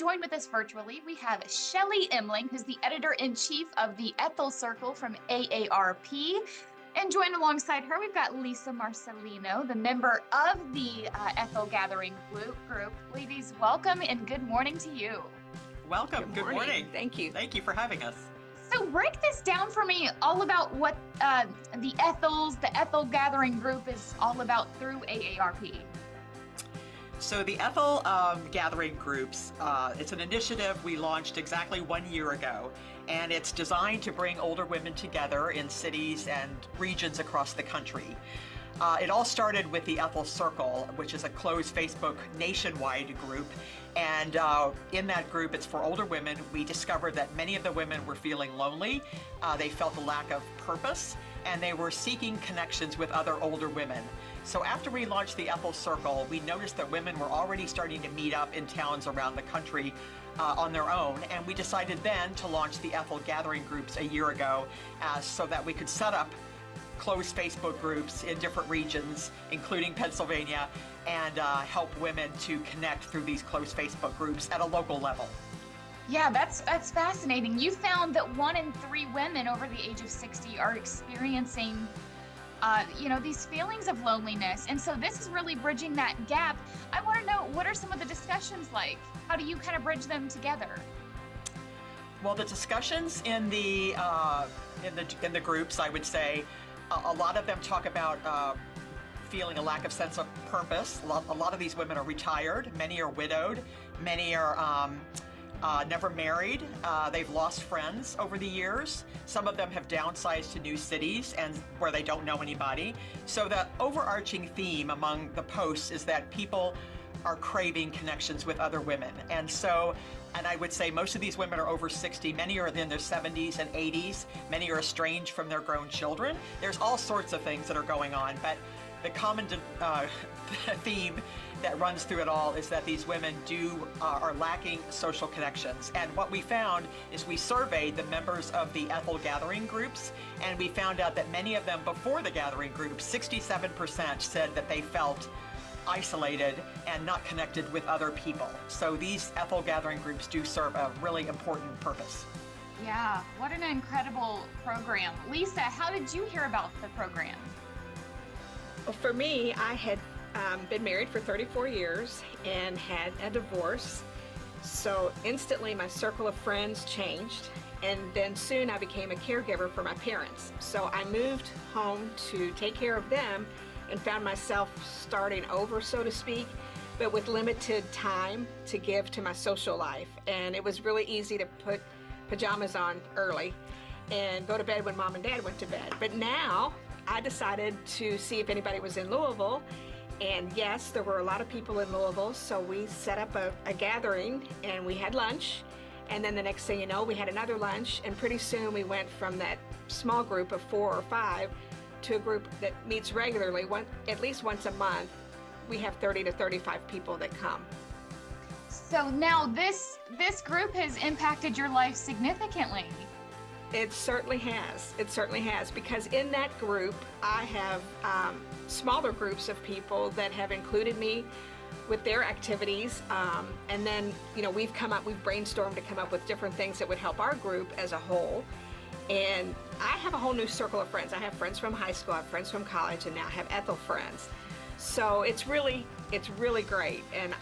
joined with us virtually, we have Shelley Emling, who's the editor-in-chief of the Ethel Circle from AARP. And joined alongside her, we've got Lisa Marcelino, the member of the Ethel Gathering Group. Ladies, welcome and good morning to you. Welcome. Good morning. Thank you. Thank you for having us. So break this down for me, all about what the Ethel Gathering Group is all about through AARP. So the Ethel Gathering Groups, it's an initiative we launched exactly 1 year ago, and it's designed to bring older women together in cities and regions across the country. It all started with the Ethel Circle, which is a closed Facebook nationwide group. And in that group, it's for older women. We discovered that many of the women were feeling lonely. They felt a lack of purpose, and they were seeking connections with other older women. So after we launched the Ethel Circle, we noticed that women were already starting to meet up in towns around the country on their own. And we decided then to launch the Ethel Gathering Groups a year ago so that we could set up closed Facebook groups in different regions, including Pennsylvania, and help women to connect through these closed Facebook groups at a local level. Yeah, that's fascinating. You found that 1 in 3 women over the age of 60 are experiencing these feelings of loneliness. And so this is really bridging that gap. I want to know, what are some of the discussions like? How do you kind of bridge them together? Well, the discussions in the groups, I would say, a lot of them talk about feeling a lack of sense of purpose. A lot of these women are retired. Many are widowed. Many are never married. They've lost friends over the years. Some of them have downsized to new cities and where they don't know anybody. So the overarching theme among the posts is that people are craving connections with other women. And I would say most of these women are over 60. Many are in their 70s and 80s. Many are estranged from their grown children. There's all sorts of things that are going on, but the common theme that runs through it all is that these women are lacking social connections. And what we found is we surveyed the members of the Ethel Gathering Groups, and we found out that many of them before the gathering groups, 67% said that they felt isolated and not connected with other people. So these Ethel Gathering Groups do serve a really important purpose. Yeah, what an incredible program. Lisa, how did you hear about the program? Well, for me, I had been married for 34 years and had a divorce. So instantly my circle of friends changed, and then soon I became a caregiver for my parents. So I moved home to take care of them and found myself starting over, so to speak, but with limited time to give to my social life. And it was really easy to put pajamas on early and go to bed when mom and dad went to bed. But now I decided to see if anybody was in Louisville. And yes, there were a lot of people in Louisville, so we set up a gathering and we had lunch. And then the next thing you know, we had another lunch, and pretty soon we went from that small group of 4 or 5 to a group that meets regularly, at least once a month. We have 30 to 35 people that come. So now this group has impacted your life significantly. It certainly has. It certainly has, because in that group, I have smaller groups of people that have included me with their activities. And then, we've brainstormed to come up with different things that would help our group as a whole. And I have a whole new circle of friends. I have friends from high school, I have friends from college, and now I have Ethel friends. So it's really great. And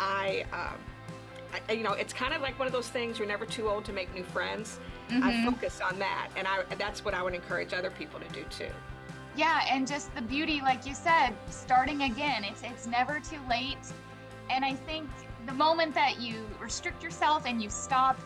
it's kind of like one of those things, you're never too old to make new friends. Mm-hmm. I focus on that, and that's what I would encourage other people to do too. Yeah, and just the beauty, like you said, starting again. It's never too late. And I think the moment that you restrict yourself and you stop,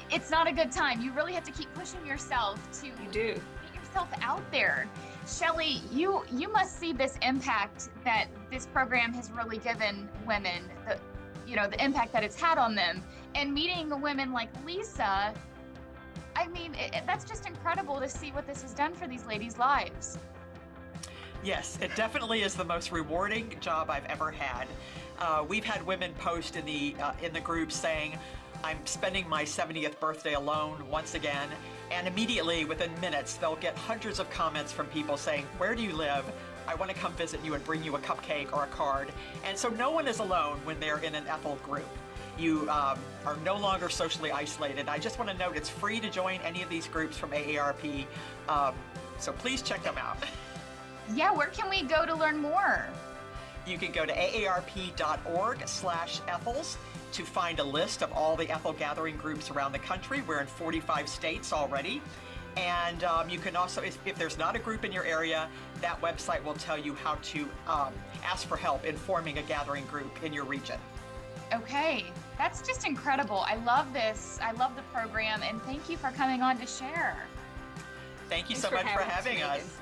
it's not a good time. You really have to keep pushing yourself to get yourself out there. Shelley, you must see this impact that this program has really given women, the impact that it's had on them. And meeting women like Lisa, I mean, that's just incredible to see what this has done for these ladies' lives. Yes, it definitely is the most rewarding job I've ever had. We've had women post in the group saying, I'm spending my 70th birthday alone once again, and immediately within minutes they'll get hundreds of comments from people saying, where do you live? I want to come visit you and bring you a cupcake or a card. And so no one is alone when they're in an Ethel group. you are no longer socially isolated. I just want to note it's free to join any of these groups from AARP, so please check them out. Yeah, where can we go to learn more? You can go to aarp.org/Ethels to find a list of all the Ethel Gathering Groups around the country. We're in 45 states already. And you can also, if there's not a group in your area, that website will tell you how to ask for help in forming a gathering group in your region. Okay, that's just incredible. I love this. I love the program, and thank you for coming on to share. Thank you Thanks so much for us, having Megan. us.